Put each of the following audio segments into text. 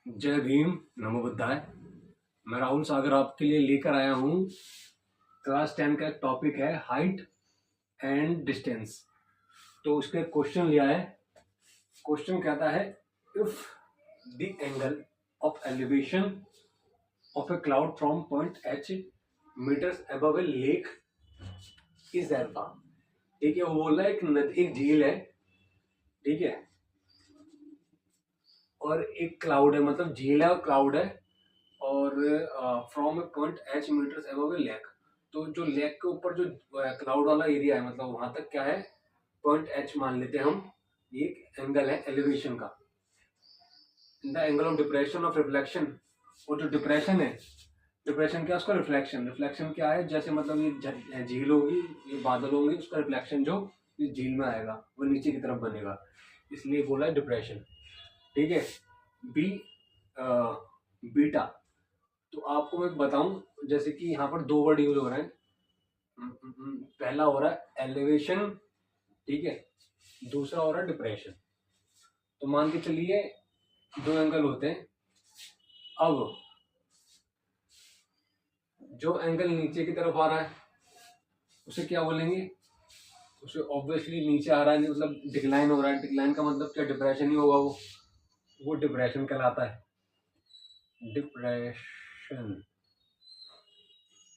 जय भीम, नमो बुद्धाय। मैं राहुल सागर आपके लिए लेकर आया हूँ। क्लास 10 का एक टॉपिक है हाइट एंड डिस्टेंस। तो उसके क्वेश्चन लिया है। क्वेश्चन कहता है if the angle of elevation of a cloud from point h metres above a lake is alpha. ठीक है, वो बोल रहा है एक नदी, एक झील है, ठीक है, और एक क्लाउड है, मतलब झील है और क्लाउड है, और from a point h metres above a lake. तो जो लेक के ऊपर जो क्लाउड वाला एरिया है, मतलब वहां तक क्या है, पॉइंट एच मान लेते हैं हम। ये एक एंगल है एलिवेशन का। The angle of depression of reflection, और जो डिप्रेशन है, डिप्रेशन क्या है उसका, रिफ्लेक्शन। रिफ्लेक्शन क्या है, जैसे मतलब ये झील होगी, ये बादल होंगे, उसका रिफ्लेक्शन जो इस झील में आएगा वो नीचे की तरफ बनेगा, इसलिए बोला है डिप्रेशन। ठीक है। B beta. तो आपको मैं बताऊं, जैसे कि यहाँ पर दो वर्ड यूज हो रहे हैं। पहला हो रहा है एलिवेशन, ठीक है, दूसरा हो रहा है डिप्रेशन। तो मान के चलिए दो एंगल होते हैं। अब जो एंगल नीचे की तरफ आ रहा है उसे क्या बोलेंगे, उसे ऑब्वियसली नीचे आ रहा है, मतलब डिक्लाइन हो रहा है। डिक्लाइन का मतलब क्या, डिप्रेशन ही होगा वो डिप्रेशन कहलाता है, डिप्रेशन।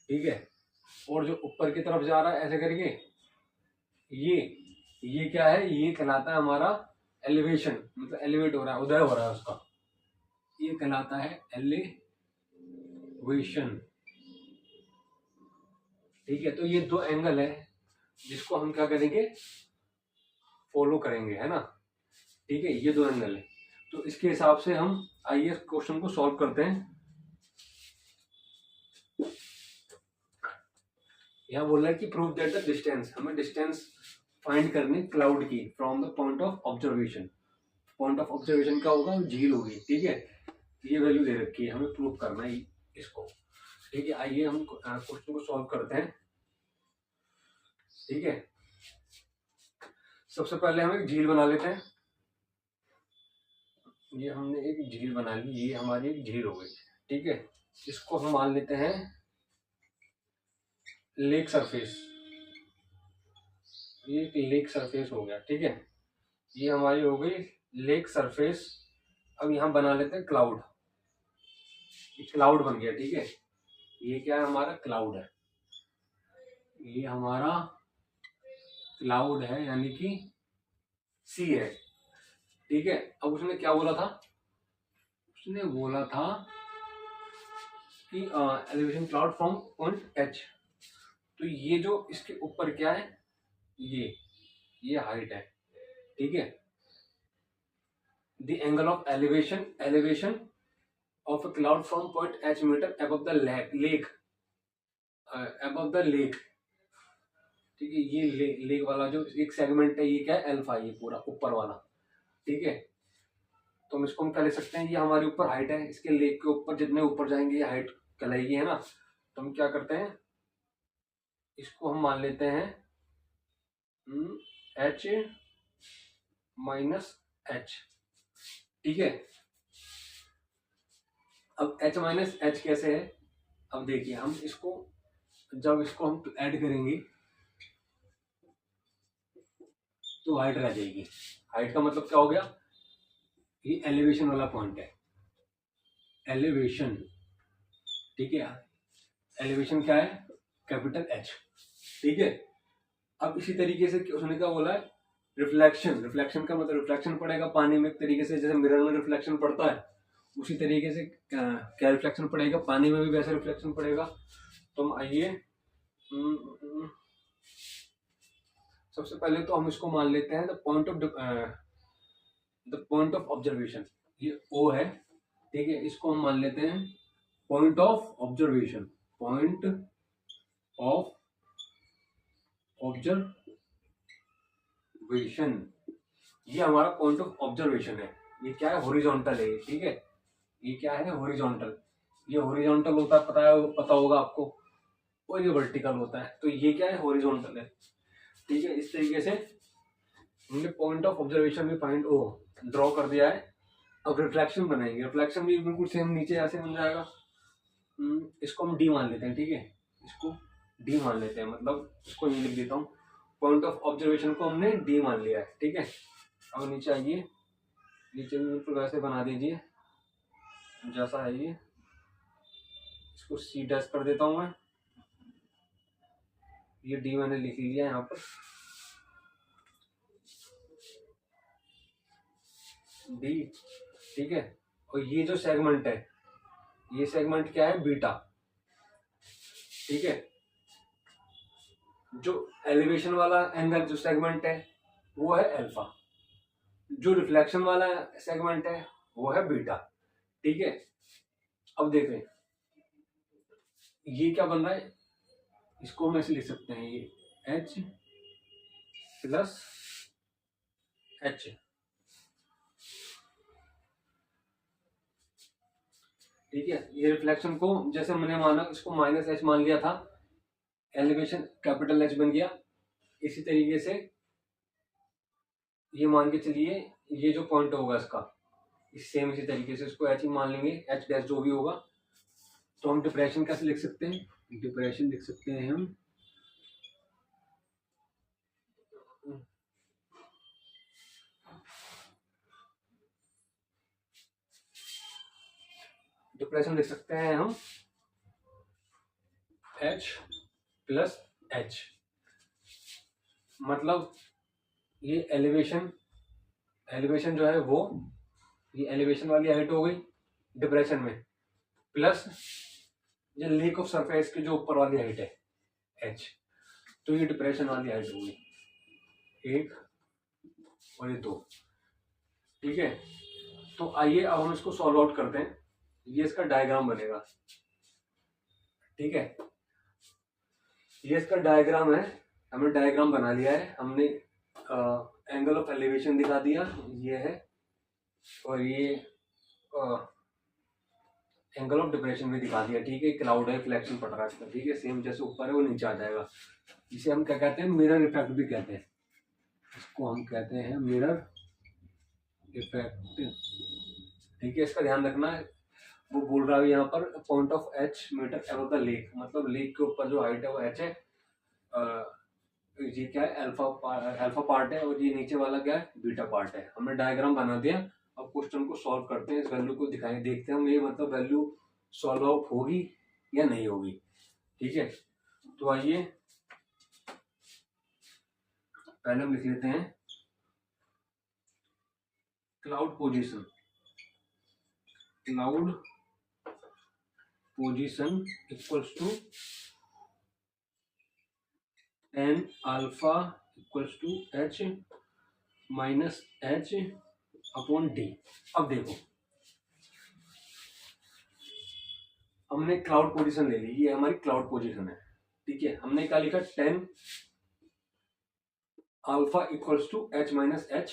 ठीक है। और जो ऊपर की तरफ जा रहा है ऐसे करके, ये ये क्या है, ये कहलाता है हमारा एलिवेशन, मतलब एलिवेट हो रहा है, उदय हो रहा है उसका, ये कहलाता है एलिवेशन। ठीक है। तो ये दो एंगल है जिसको हम क्या करेंगे, फॉलो करेंगे, है ना। ठीक है, ये दो एंगल है। तो इसके हिसाब से हम आइए क्वेश्चन को सॉल्व करते हैं। यहाँ बोल रहा है कि प्रूव दैट द डिस्टेंस, हमें डिस्टेंस फाइंड करनी क्लाउड की from the point of observation. Point of observation का होगा, झील होगी। ठीक है, ये वैल्यू दे रखी है, हमें प्रूव करना है इसको। ठीक है, आइए हम क्वेश्चन को सॉल्व करते हैं। ठीक है, सबसे पहले हम एक झील बना लेते हैं। ये हमने एक झील बना ली, ये हमारी एक झील हो गई। ठीक है, इसको हम मान लेते हैं लेक सरफेस। ये एक लेक सरफेस हो गया। ठीक है, ये हमारी हो गई लेक सरफेस। अब यहाँ बना लेते हैं क्लाउड। क्लाउड बन गया। ठीक है, ये क्या है, हमारा क्लाउड है, ये हमारा क्लाउड है, यानी कि सी है। ठीक है, अब उसने क्या बोला था, उसने बोला था कि elevation cloud from point H. तो ये जो इसके ऊपर क्या है, ये हाइट है। ठीक है, the angle of elevation, elevation of a cloud from point h metre above the lake, above the lake. ठीक है, ये लेक वाला जो एक सेगमेंट है, ये क्या है, अल्फा, ये पूरा ऊपर वाला। ठीक है, तो हम इसको हम क्या ले सकते हैं, ये हमारे ऊपर हाइट है, इसके लेक के ऊपर जितने ऊपर जाएंगे ये हाइट कहलाएगी, है ना। तो हम क्या करते हैं, इसको हम मान लेते हैं एच माइनस एच। ठीक है, अब एच माइनस एच कैसे है, अब देखिए हम इसको, जब इसको हम ऐड करेंगे तो हाइट रह जाएगी। हाइट का मतलब क्या हो गया, ये एलिवेशन वाला पॉइंट है, एलिवेशन। ठीक है, एलिवेशन क्या है, कैपिटल एच। ठीक है, अब इसी तरीके से उसने क्या बोला है, रिफ्लेक्शन। रिफ्लेक्शन का मतलब रिफ्लेक्शन पड़ेगा पानी में, एक तरीके से जैसे मिरर में रिफ्लेक्शन पड़ता है, उसी तरीके से क्या रिफ्लेक्शन पड़ेगा पानी में भी, वैसे रिफ्लेक्शन पड़ेगा। तो हम आइए, सबसे पहले तो हम इसको मान लेते हैं द पॉइंट ऑफ ऑब्जर्वेशन, ये ओ है। ठीक है, इसको हम मान लेते हैं point of observation, point of observation, ये हमारा पॉइंट ऑफ ऑब्जर्वेशन है। ये क्या है, हॉरिजॉन्टल है। ठीक है, ये क्या है, हॉरिजॉन्टल। ये हॉरिजॉन्टल होता है, पता होगा आपको, और ये वर्टिकल होता है। तो ये क्या है, हॉरिजॉन्टल है। ठीक है, इस तरीके से हमने पॉइंट ऑफ ऑब्जर्वेशन भी फाइंड ड्रॉ कर दिया है। अब रिफ्लेक्शन बनाएंगे, रिफ्लेक्शन भी बिल्कुल सेम नीचे ऐसे बन जाएगा। इसको हम डी मान लेते हैं, ठीक है, इसको डी मान लेते हैं, मतलब इसको नहीं लिख देता हूँ, पॉइंट ऑफ ऑब्जर्वेशन को हमने डी मान लिया है, ठीक है। अब नीचे आइए, नीचे भी बिल्कुल वैसे बना दीजिए जैसा है ये, इसको सी डैश कर देता हूँ मैं, ये डी मैंने लिख लिया यहाँ पर, डी, ठीक है। और ये जो सेगमेंट है, ये सेगमेंट क्या है, बीटा, ठीक है। जो एलिवेशन वाला एंगल जो सेगमेंट है वो है अल्फा, जो रिफ्लेक्शन वाला सेगमेंट है वो है बीटा, ठीक है। अब देखें ये क्या बन रहा है, इसको हम ऐसे लिख सकते हैं, ये एच प्लस एच, ठीक है। ये रिफ्लेक्शन को जैसे मैंने माना, इसको माइनस एच मान लिया था, एलिवेशन कैपिटल एच बन गया। इसी तरीके से ये मान के चलिए, ये जो पॉइंट होगा इसका, इस सेम इसी तरीके से इसको एच ही मान लेंगे, एच डैश जो भी होगा। तो हम डिप्रेशन कैसे लिख सकते हैं, डिप्रेशन लिख सकते हैं हम डिप्रेशन लिख सकते हैं हम एच प्लस एच, मतलब ये एलिवेशन, एलिवेशन जो है वो, ये एलिवेशन वाली हाइट हो गई डिप्रेशन में, प्लस ये लेक ऑफ सरफेस की जो ऊपर वाली हाइट है एच, तो ये डिप्रेशन वाली हाइट हो गई एक और ये दो, ठीक है। तो आइए अब हम इसको सॉल्व आउट करते हैं, ये इसका डायग्राम बनेगा, ठीक है। ये इसका डायग्राम है, हमने डायग्राम बना लिया है, हमने एंगल ऑफ एलिवेशन दिखा दिया, ये है, और ये एंगल ऑफ डिप्रेशन भी दिखा दिया, ठीक है। क्लाउड है, रिफ्लेक्शन पड़ रहा है इसका, ठीक है, सेम जैसे ऊपर है वो नीचे आ जाएगा। इसे हम क्या कहते हैं, मिरर इफेक्ट भी कहते हैं, इसको हम कहते हैं मिरर इफेक्ट, ठीक है। इसका ध्यान रखना है, वो बोल रहा है यहाँ पर point of h metre above the lake, मतलब लेक के ऊपर जो हाइट है वो एच है, ये क्या है, अल्फा पार्ट है, और ये नीचे वाला क्या है, बीटा पार्ट है। हमने डायग्राम बना दिया, अब क्वेश्चन को सॉल्व करते हैं, इस वैल्यू को दिखाएं, देखते हैं ये मतलब वैल्यू सॉल्व आउट होगी या नहीं होगी, ठीक है। तो आइए पहले हम लिख लेते हैं cloud position, cloud position equals to n alpha equals to h minus h upon d. अब देखो हमने क्लाउड पोजीशन ले ली, ये हमारी क्लाउड पोजीशन है, ठीक है। हमने क्या लिखा, 10 alpha equals to h minus h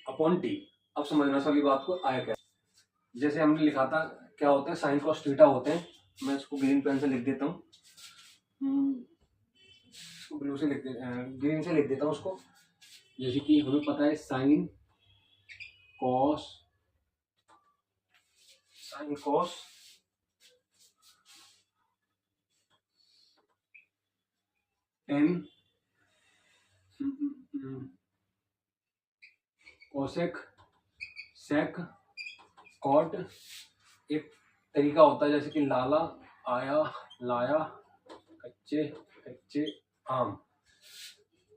upon d. अब समझना वाली बात को आया क्या, जैसे हमने लिखा था क्या होता है, साइन कॉस थीटा होते हैं, मैं इसको ग्रीन पेन से लिख देता हूँ, इसको ब्लू से लिख ग्रीन से लिख देता हूँ उसको, जैसे कि हमें पता है sine cos tan cosec sec cot, एक तरीका होता है जैसे कि लाला आया लाया कच्चे कच्चे आम।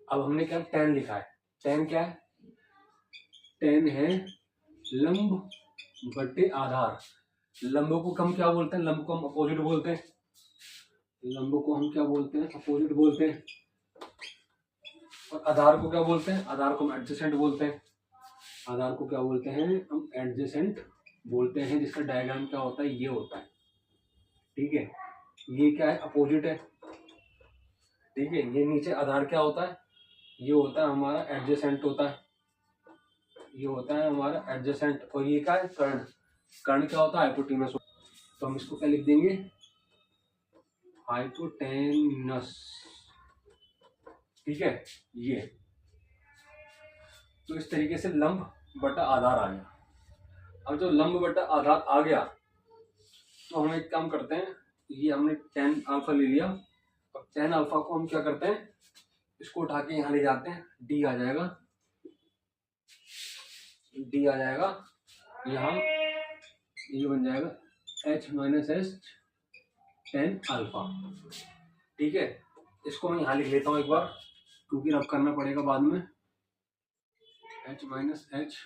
अब हमने क्या टेन लिखा है, टेन क्या है, टेन है लंब बटे आधार। लंब को हम क्या बोलते हैं, लंब को हम अपोजिट बोलते हैं, लंब को हम क्या बोलते हैं, अपोजिट बोलते हैं। और आधार को क्या बोलते हैं, आधार को हम एडजेसेंट बोलते हैं, आधार को क्या बोलते हैं, हम एडजेसेंट बोलते हैं, जिसका डायग्राम क्या होता है, ये होता है, ठीक है। ये क्या है, अपोजिट है, ठीक है। ये नीचे आधार क्या होता है, ये होता है हमारा एडजेसेंट होता है, ये होता है हमारा एडजेसेंट। और ये क्या है, कर्ण, कर्ण क्या होता है, हाइपोटेनस। तो हम इसको क्या लिख देंगे, हाइपोटेनस, ठीक है। ये तो इस तरीके से लंब बटा आधार आ गया, अब जो लंब बटा आधार आ गया तो हम एक काम करते हैं, ये हमने टेन अल्फा ले लिया, अब टेन अल्फा को हम क्या करते हैं, इसको उठा के यहाँ ले जाते हैं, डी आ जाएगा, डी आ जाएगा यहाँ, ये बन जाएगा H minus h tan alpha. ठीक है, इसको मैं यहाँ लिख लेता हूँ एक बार, क्योंकि रब करना पड़ेगा बाद में। H minus h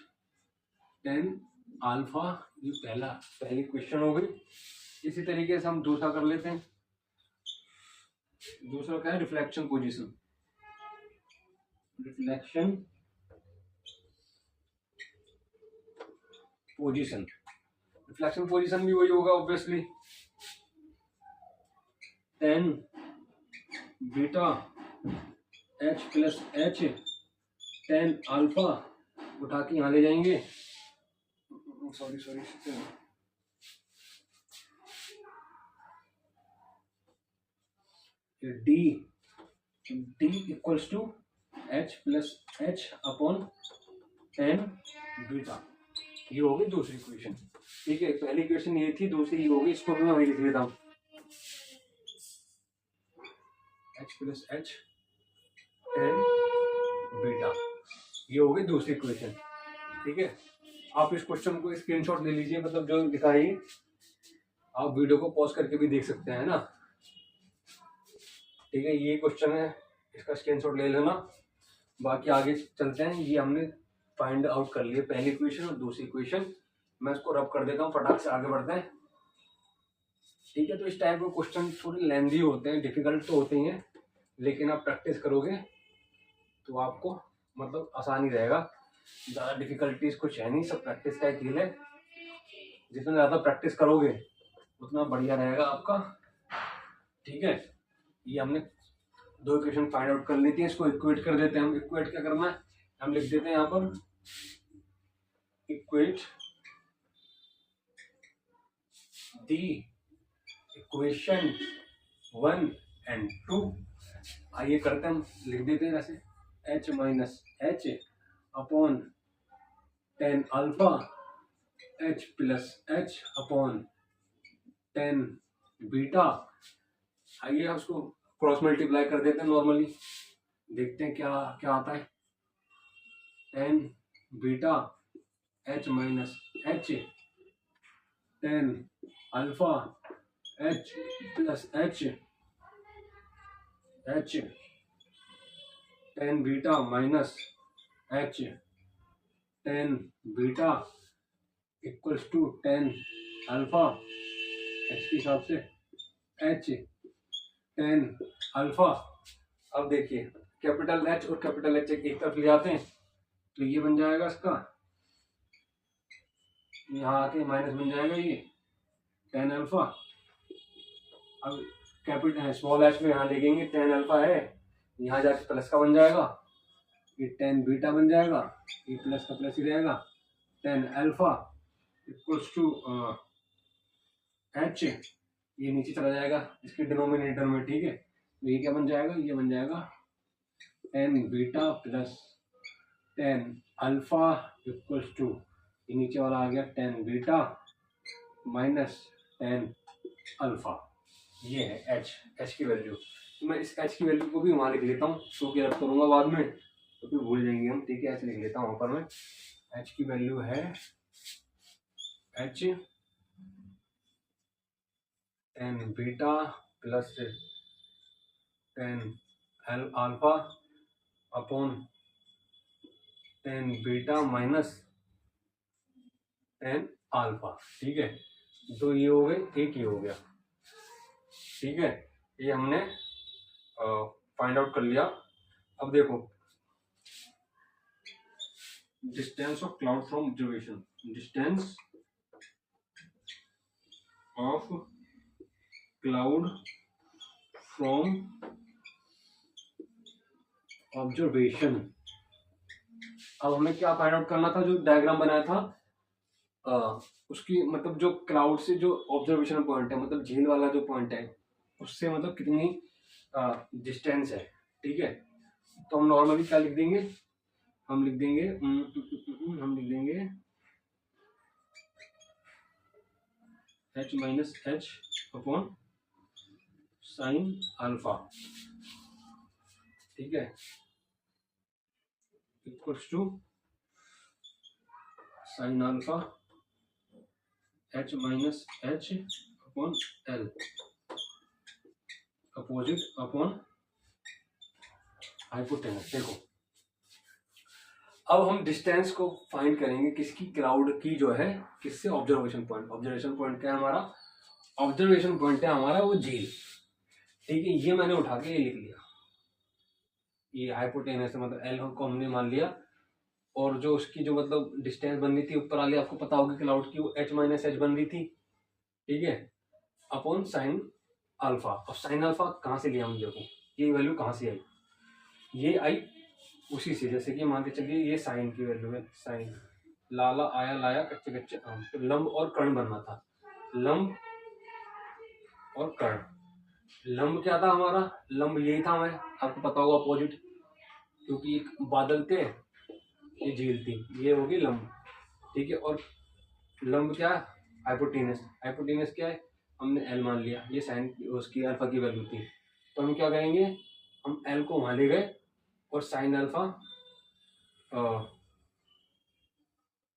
tan alpha, ये पहली क्वेश्चन हो गई। इसी तरीके से हम दूसरा कर लेते हैं। दूसरा क्या है, reflection position. Reflection position, reflection position भी वही होगा obviously, tan beta h plus h tan alpha, उठा के यहाँ ले जाएंगे, sorry d equals to h plus h upon tan beta. ये होगी दूसरी इक्वेशन। ठीक है, पहली इक्वेशन ये थी, दूसरी ये होगी, इसको भी मैं वही लिख लेता हूँ, H plus h tan beta, ये होगी दूसरी इक्वेशन। ठीक है, आप इस क्वेश्चन को स्क्रीनशॉट ले लीजिए, मतलब जो लिखा है आप वीडियो को पॉज करके भी देख सकते हैं ना। ठीक है, ये क्वेश्चन है, इसका स्क्रीनशॉट ले लेना। बाकी आगे चलते हैं, ये हमने फाइंड आउट कर लिए पहली इक्वेशन और दूसरी इक्वेशन। मैं इसको रब कर देता हूँ, फटाक से आगे बढ़ते हैं। ठीक है, तो इस टाइप के क्वेश्चन थोड़े लेंदी होते हैं, डिफिकल्ट तो होते ही हैं, लेकिन आप प्रैक्टिस करोगे तो आपको मतलब आसानी रहेगा। ज़्यादा डिफिकल्टीज कुछ है नहीं, सब प्रैक्टिस का ही खेल है। जितना ज़्यादा प्रैक्टिस करोगे उतना बढ़िया रहेगा आपका। ठीक है, ये हमने दो इक्वेशन फाइंड आउट कर ली थी, इसको इक्वेट कर देते हैं हम। इक्वेट क्या करना है, हम लिख देते हैं यहाँ पर इक्वेट दी इक्वेशन 1 and 2। आइए करते हैं, हम लिख देते हैं जैसे H minus h upon ten alpha h plus h upon tan beta. आइए हम उसको क्रॉस मल्टीप्लाई कर देते हैं नॉर्मली, देखते हैं क्या क्या आता है। Tan beta h minus h tan alpha h plus h h tan beta minus h tan beta equals to tan alpha, h के हिसाब से एच टेन अल्फा। अब देखिए, कैपिटल एच और कैपिटल एच एक तरफ ले जाते हैं, तो ये बन जाएगा इसका, यहाँ आके माइनस बन जाएगा ये टेन अल्फा। अब कैपिटल स्मॉल एच में यहाँ लिखेंगे, टेन अल्फा है, यहाँ जाके प्लस का बन जाएगा, ये टेन बीटा बन जाएगा, ये प्लस का प्लस ही रहेगा, tan alpha equals to h, ये नीचे चला जाएगा इसके डिनोमिनेटर में। ठीक है, तो ये क्या बन जाएगा, ये बन जाएगा tan beta plus tan alpha equals to, ये नीचे वाला आ गया tan beta minus tan alpha. ये है एच की वैल्यू। तो मैं इस एच की वैल्यू को भी वहाँ लिख लेता हूँ, शो के रख करूँगा बाद में तो फिर भूल जाएंगे हम। ठीक है, एच लिख लेता हूँ वहाँ पर मैं। एच की वैल्यू है H tan beta plus tan alpha upon tan beta minus tan alpha. ठीक है, तो ये हो गए, एक ये हो गया। ठीक है, ये हमने फाइंड आउट कर लिया। अब देखो, distance of cloud from observation, distance of cloud from observation. अब हमें क्या फाइंड आउट करना था, जो डायग्राम बनाया था उसकी मतलब जो क्लाउड से जो ऑब्जर्वेशन पॉइंट है, मतलब झील वाला जो पॉइंट है, उससे मतलब कितनी डिस्टेंस है। ठीक है, तो हम नॉर्मली क्या लिख देंगे, हम लिख देंगे h minus h upon sine alpha, ठीक है, equals to sine alpha h minus h upon l opposite upon hypotenuse. देखो अब हम डिस्टेंस को फाइंड करेंगे किसकी, क्लाउड की जो है, किससे, ऑब्जर्वेशन पॉइंट। ऑब्जर्वेशन पॉइंट क्या है हमारा, ऑब्जर्वेशन पॉइंट है हमारा वो झील, ठीक है। ये मैंने उठा के ये लिख लिया, ये हाइपोटेनस मतलब एल को हमने मान लिया, और जो उसकी जो मतलब डिस्टेंस बन रही थी ऊपर वाली, आपको पता होगी क्लाउड की, वो एच माइनस एच बन रही थी, ठीक है, अपॉन साइन अल्फा। अब साइन अल्फा कहाँ से लिया हम, देखो ये वैल्यू कहाँ से आई, ये आई उसी से, जैसे कि मान के चलिए ये साइन की वैल्यू है, साइन लाला आया लाया कच्चे कच्चे आम, तो लंब और कर्ण बनना था, लंब और कर्ण। लंब क्या था हमारा, लंब यही था, हमें आपको पता होगा अपोजिट, क्योंकि एक बादल थे, ये झील थी, ये होगी लंब, ठीक है। और लंब क्या है, हाइपोटेनस, हाइपोटेनस क्या है, हमने एल मान लिया, ये साइन उसकी अल्फा की वैल्यू थी, तो हम क्या करेंगे, हम एल को वहां ले गए और साइन अल्फा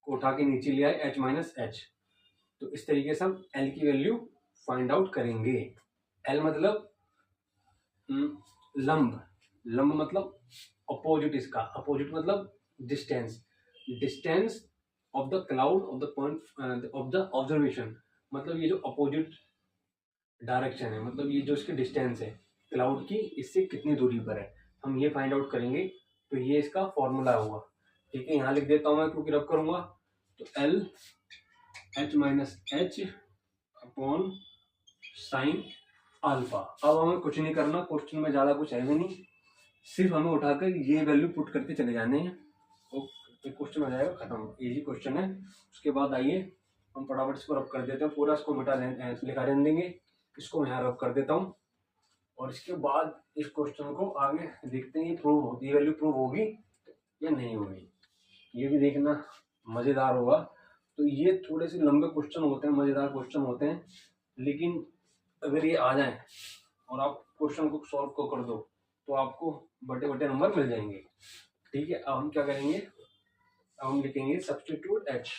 को उठा के नीचे ले आए एच माइनस एच। तो इस तरीके से हम एल की वैल्यू फाइंड आउट करेंगे। एल मतलब लंब, लंब मतलब अपोजिट, इसका अपोजिट मतलब distance, distance of the cloud of the point of the observation, मतलब ये जो अपोजिट डायरेक्शन है, मतलब ये जो इसकी डिस्टेंस है क्लाउड की, इससे कितनी दूरी पर है, हम ये फाइंड आउट करेंगे। तो ये इसका फॉर्मूला होगा, ठीक है, यहाँ लिख देता हूँ मैं क्योंकि रब करूंगा। तो L H minus h upon sine alpha. अब हमें कुछ नहीं करना, क्वेश्चन में ज्यादा कुछ है भी नहीं, सिर्फ हमें उठाकर ये वैल्यू पुट करके चले जाने हैं, तो क्वेश्चन हो जाएगा खत्म, इजी क्वेश्चन है। उसके बाद आइए हम फटाफट इसको रब कर देते हैं, पूरा इसको मिटा लिखा रहने देंगे, इसको मैं यहाँ रब कर देता हूँ, और इसके बाद इस क्वेश्चन को आगे देखते हैं, ये प्रूव होती है, वैल्यू प्रूव होगी या नहीं होगी, ये भी देखना मजेदार होगा। तो ये थोड़े से लंबे क्वेश्चन होते हैं, मजेदार क्वेश्चन होते हैं, लेकिन अगर ये आ जाए और आप क्वेश्चन को सॉल्व को कर दो तो आपको बड़े बड़े नंबर मिल जाएंगे, ठीक है। अब हम क्या करेंगे, अब हम लिखेंगे सब्स्टिट्यूट एच।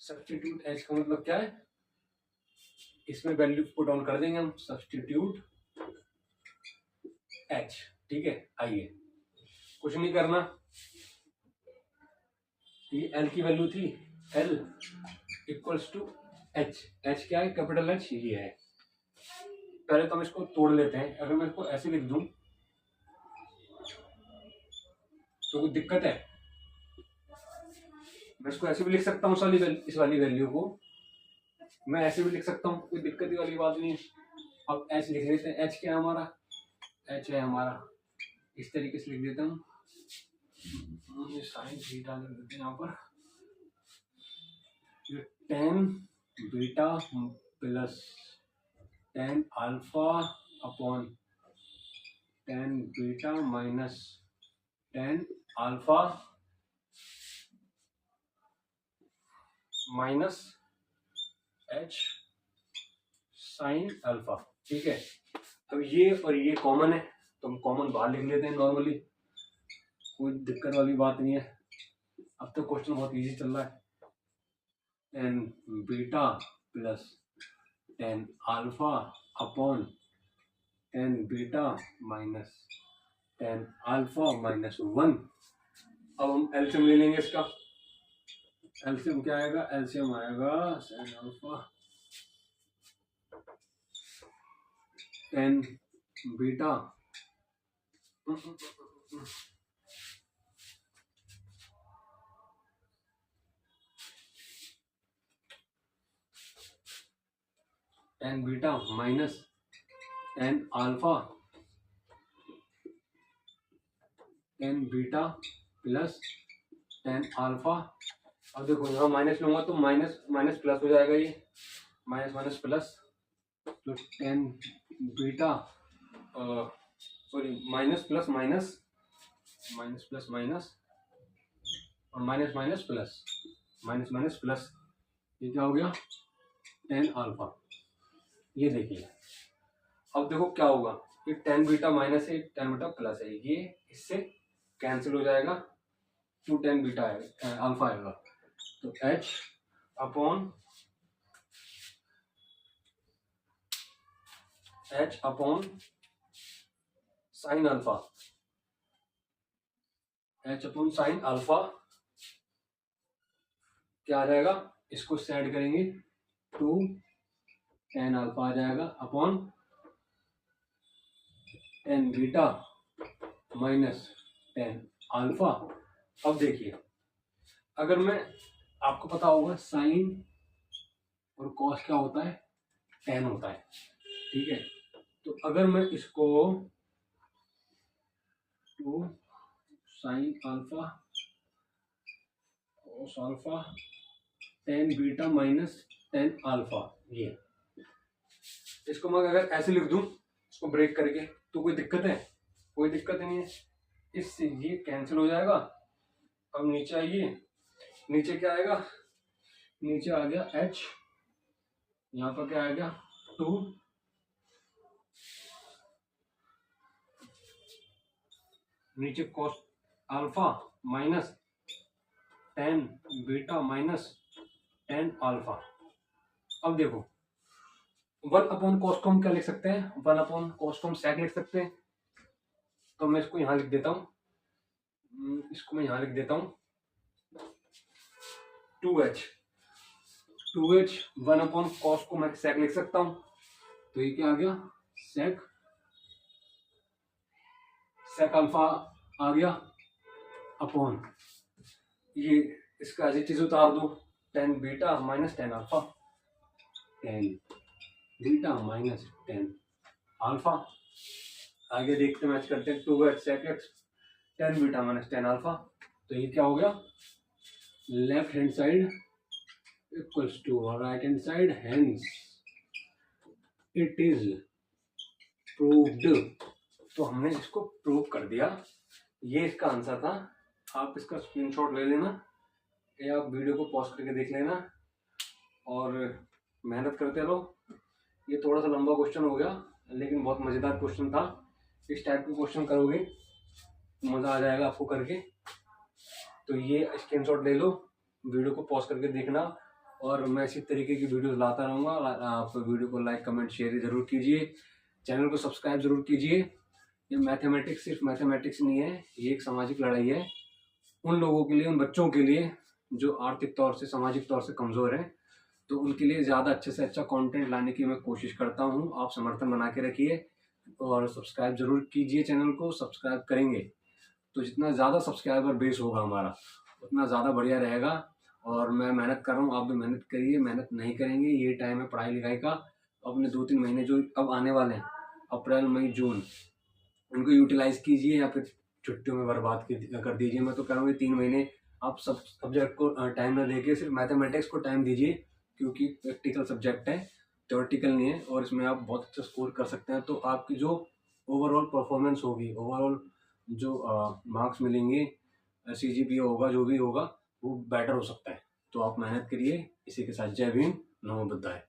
सब्स्टिट्यूट एच का मतलब क्या है, इसमें वैल्यू पुट ऑन कर देंगे हम, सब्स्टिट्यूट एच, ठीक है। आइए कुछ नहीं करना, ये एल की वैल्यू थी, l equals to h, h क्या है, कैपिटल एच ये है। पहले तो हम इसको तोड़ लेते हैं, अगर मैं इसको ऐसे लिख दूं तो कोई दिक्कत है, मैं इसको ऐसे भी लिख सकता हूँ, इस वाली वैल्यू को मैं ऐसे भी लिख सकता हूँ, कोई दिक्कत वाली बात नहीं है। अब एच लिख लेते हैं, एच क्या है हमारा, एच है हमारा, इस तरीके से लिख देता हूँ, साइन थीटा लिख देते हैं यहाँ पर, ten beta plus tan alpha upon tan beta minus tan alpha minus h sine alpha, ठीक है। अब ये और ये कॉमन है तो हम कॉमन बाहर लिख लेते हैं नॉर्मली, कोई दिक्कत वाली बात नहीं है। अब तो क्वेश्चन बहुत इजी चल रहा है, tan beta plus tan alpha upon tan beta minus tan alpha minus one. अब हम एलसीएम ले लेंगे इसका, एलसीएम क्या आएगा, एलसीएम आएगा sine alpha tan beta ten beta minus tan alpha ten beta plus tan alpha. अब देखो यहाँ माइनस लूंगा तो माइनस माइनस प्लस हो जाएगा, ये माइनस माइनस प्लस, तो टेन बीटा sorry minus plus minus, minus plus minus और minus minus plus, minus minus plus, ये क्या हो गया 10 अल्फा। ये देखिए अब देखो क्या होगा, ये 10 बीटा माइनस है 10 बीटा प्लस है, ये इससे कैंसिल हो जाएगा, 2 10 बीटा है अल्फा आएगा। तो h upon sine alpha, h upon sine alpha क्या आ जाएगा, इसको सेट करेंगे 2 10 अल्फा आ जाएगा अपॉन 10 बीटा माइनस 10 अल्फा। अब देखिए अगर मैं, आपको पता होगा साइन और कॉस क्या होता है 10 होता है, ठीक है। तो अगर मैं इसको 2 sine alpha cos alpha 10 beta minus 10 alpha, ये इसको मैं अगर ऐसे लिख दूं इसको ब्रेक करके तो कोई दिक्कत है, कोई दिक्कत नहीं है, इससे ये कैंसिल हो जाएगा। अब नीचे आइए, नीचे क्या आएगा, नीचे आ गया h, यहाँ पर क्या आएगा 2 नीचे cos alpha minus 10 beta minus 10 alpha. अब देखो 1 अपॉन कॉस को हम क्या लिख सकते हैं, 1 अपॉन कॉस को हम सेक लिख सकते हैं। तो मैं इसको यहां लिख देता हूं, इसको मैं यहां लिख देता हूं 2h 1 अपॉन कॉस को मैं सेक लिख सकता हूं। तो ये क्या आ गया सेक अल्फा आ गया अपॉन ये इसका ऐसी चीज उतार दो 10 beta minus 10 alpha, 10 beta minus 10 alpha. आगे देखते मैच करते हैं 2h sec x 10 beta minus 10 alpha. तो ये क्या हो गया, left hand side equals to right hand side, hence it is proved. तो हमने इसको प्रूव कर दिया, ये इसका आंसर था। आप इसका स्क्रीनशॉट ले लेना या आप वीडियो को पॉज करके देख लेना और मेहनत करते रहो। ये थोड़ा सा लंबा क्वेश्चन हो गया लेकिन बहुत मज़ेदार क्वेश्चन था। इस टाइप के क्वेश्चन करोगे मज़ा आ जाएगा आपको करके। तो ये स्क्रीनशॉट ले लो, वीडियो को पॉज करके देखना और मैं इसी तरीके की वीडियोस लाता रहूँगा। आप वीडियो को लाइक कमेंट शेयर ज़रूर कीजिए, चैनल को सब्सक्राइब ज़रूर कीजिए। ये मैथमेटिक्स सिर्फ मैथमेटिक्स नहीं है, ये एक सामाजिक लड़ाई है उन लोगों के लिए, उन बच्चों के लिए जो आर्थिक तौर से सामाजिक तौर से कमज़ोर हैं। तो उनके लिए ज़्यादा अच्छे से अच्छा कंटेंट लाने की मैं कोशिश करता हूँ। आप समर्थन बना के रखिए और सब्सक्राइब जरूर कीजिए, चैनल को सब्सक्राइब करेंगे तो जितना ज़्यादा सब्सक्राइबर बेस होगा हमारा उतना ज़्यादा बढ़िया रहेगा। और मैं मेहनत कर रहा हूँ, आप भी मेहनत करिए। मेहनत नहीं करेंगे, ये टाइम है पढ़ाई लिखाई का, अपने 2-3 महीने जो अब आने वाले हैं अप्रैल मई जून, उनको यूटिलाइज कीजिए या फिर छुट्टियों में बर्बाद कर दीजिए। मैं तो कह रहा हूँ 3 महीने आप सब सब्जेक्ट को टाइम न देके सिर्फ मैथमेटिक्स को टाइम दीजिए, क्योंकि प्रैक्टिकल सब्जेक्ट है, थ्योरेटिकल नहीं है और इसमें आप बहुत अच्छा स्कोर कर सकते हैं। तो आपकी जो ओवरऑल परफॉर्मेंस होगी, ओवरऑल जो मार्क्स मिलेंगे, CGPA होगा, जो भी होगा वो बेटर हो सकता है। तो आप मेहनत करिए। इसी के साथ जय भीम, नमो बुद्धाय।